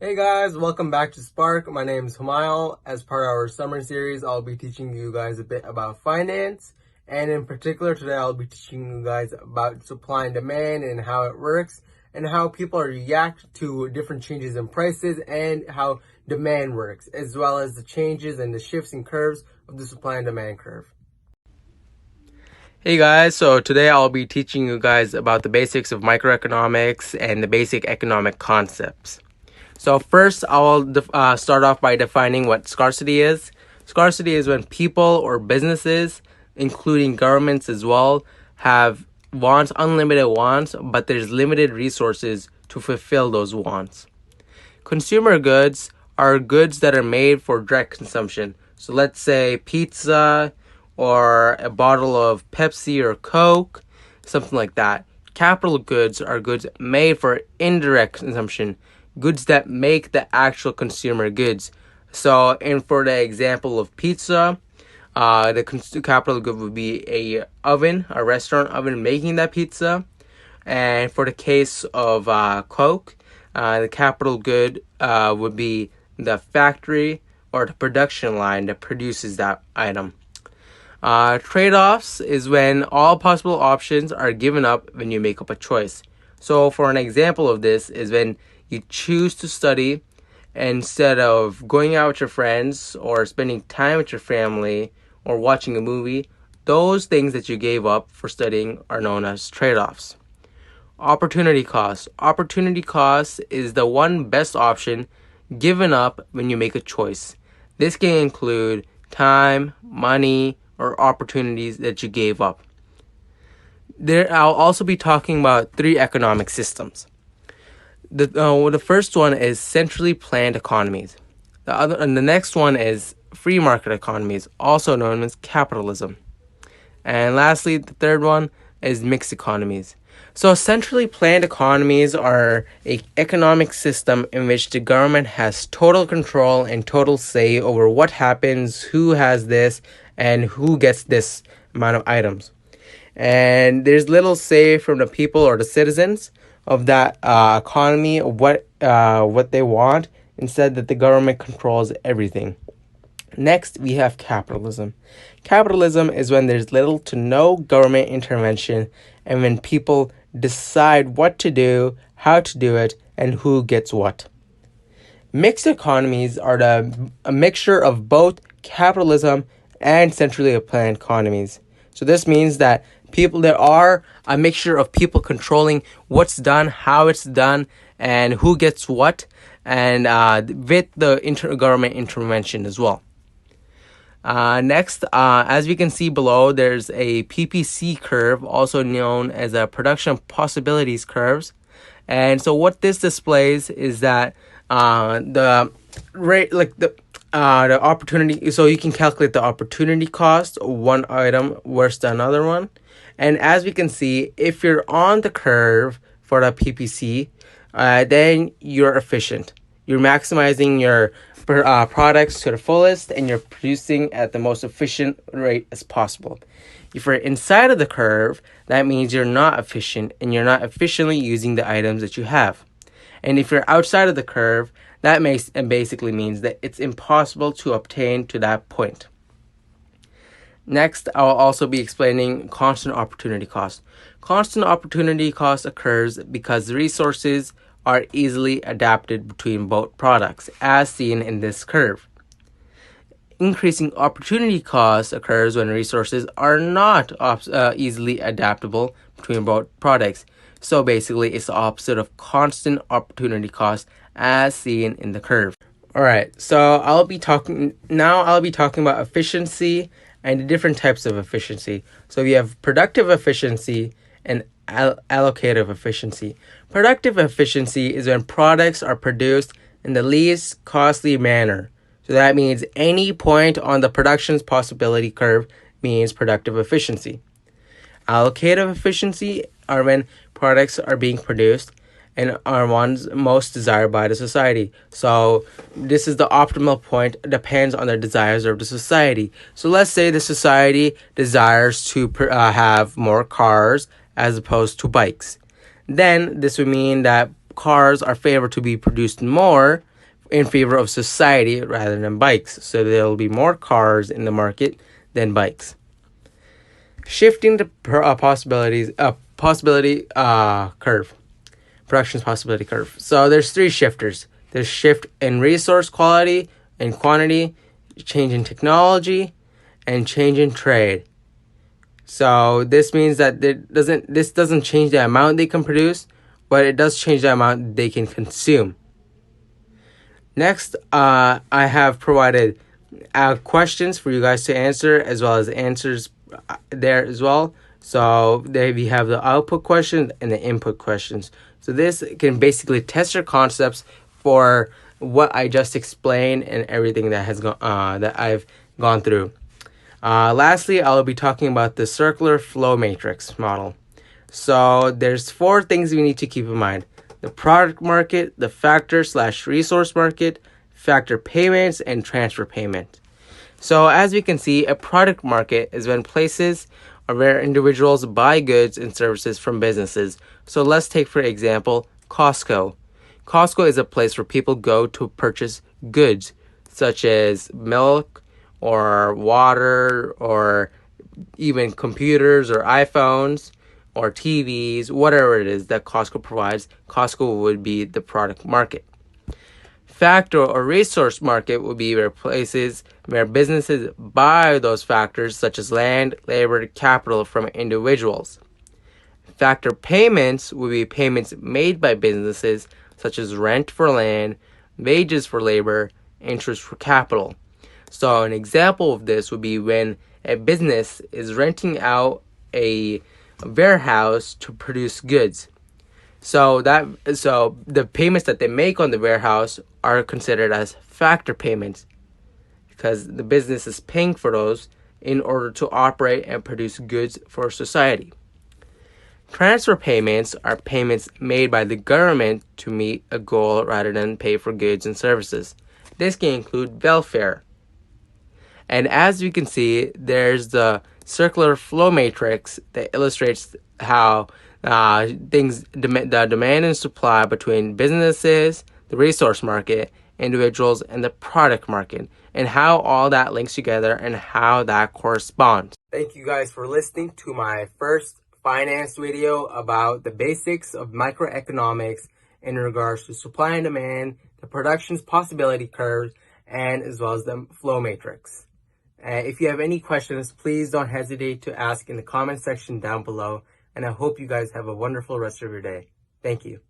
Hey guys, welcome back to Spark. My name is Humayal. As part of our summer series, I'll be teaching you guys a bit about finance. And in particular, today I'll be teaching you guys about supply and demand and how it works and how people react to different changes in prices and how demand works, as well as the changes and the shifts and curves of the supply and demand curve. Hey guys, so today I'll be teaching you guys about the basics of microeconomics and the basic economic concepts. So first, I'll start off by defining what scarcity is. Scarcity is when people or businesses, including governments as well, have wants, unlimited wants, but there's limited resources to fulfill those wants. Consumer goods are goods that are made for direct consumption. So let's say pizza or a bottle of Pepsi or Coke, something like that. Capital goods are goods made for indirect consumption, goods that make the actual consumer goods. So, and for the example of pizza, the capital good would be a oven, a restaurant oven making that pizza. And for the case of Coke, the capital good would be the factory or the production line that produces that item. Trade-offs is when all possible options are given up when you make up a choice. So for an example of this is when you choose to study instead of going out with your friends or spending time with your family or watching a movie. Those things that you gave up for studying are known as trade-offs. Opportunity cost. Opportunity cost is the one best option given up when you make a choice. This can include time, money, or opportunities that you gave up. I'll also be talking about three economic systems. The first one is centrally planned economies. The next one is free market economies, also known as capitalism. And lastly, the third one is mixed economies. So centrally planned economies are an economic system in which the government has total control and total say over what happens, who has this, and who gets this amount of items. And there's little say from the people or the citizens of that economy, what they want, instead that the government controls everything. Next, we have capitalism. Capitalism is when there's little to no government intervention and when people decide what to do, how to do it, and who gets what. Mixed economies are a mixture of both capitalism and centrally planned economies. So this means that there are a mixture of people controlling what's done, how it's done, and who gets what, and with the intergovernment intervention as well. Next, as we can see below, there's a PPC curve, also known as a production possibilities curves. And so what this displays is that the rate, the opportunity, so you can calculate the opportunity cost of one item versus another one. And as we can see, if you're on the curve for the PPC, then you're efficient. You're maximizing your products to the fullest and you're producing at the most efficient rate as possible. If you're inside of the curve, that means you're not efficient and you're not efficiently using the items that you have. And if you're outside of the curve, that basically means that it's impossible to obtain to that point. Next, I'll also be explaining constant opportunity cost. Constant opportunity cost occurs because the resources are easily adapted between both products, as seen in this curve. Increasing opportunity cost occurs when resources are not easily adaptable between both products. So basically, it's the opposite of constant opportunity cost as seen in the curve. Alright, so I'll be talking about efficiency and the different types of efficiency. So we have productive efficiency and allocative efficiency. Productive efficiency is when products are produced in the least costly manner. So that means any point on the production's possibility curve means productive efficiency. Allocative efficiency are when products are being produced and are ones most desired by the society. So this is the optimal point, depends on the desires of the society. So let's say the society desires to have more cars as opposed to bikes. Then this would mean that cars are favored to be produced more in favor of society rather than bikes. So there will be more cars in the market than bikes. Shifting the possibility curve, production's possibility curve. So there's three shifters. There's shift in resource quality and quantity, change in technology, and change in trade. So this means that this doesn't change the amount they can produce, but it does change the amount they can consume. Next, I have provided questions for you guys to answer, as well as answers there as well. So there we have the output questions and the input questions. So this can basically test your concepts for what I just explained and everything that has that I've gone through. Lastly, I'll be talking about the circular flow matrix model. So there's 4 things we need to keep in mind: the product market, the factor/resource market, factor payments, and transfer payment. So as we can see, a product market is when places or where individuals buy goods and services from businesses. So let's take, for example, Costco. Costco is a place where people go to purchase goods such as milk or water or even computers or iPhones or TVs, whatever it is that Costco provides. Costco would be the product market. Factor or resource market would be where businesses buy those factors such as land, labor, capital from individuals. Factor payments would be payments made by businesses such as rent for land, wages for labor, interest for capital. So an example of this would be when a business is renting out a warehouse to produce goods. So the payments that they make on the warehouse are considered as factor payments because the business is paying for those in order to operate and produce goods for society. Transfer payments are payments made by the government to meet a goal rather than pay for goods and services. This can include welfare. And as you can see, there's the circular flow matrix that illustrates how the demand and supply between businesses, the resource market, individuals, and the product market, and how all that links together and how that corresponds. Thank you guys for listening to my first finance video about the basics of microeconomics in regards to supply and demand, the production's possibility curve, and as well as the flow matrix. If you have any questions, please don't hesitate to ask in the comment section down below. And I hope you guys have a wonderful rest of your day. Thank you.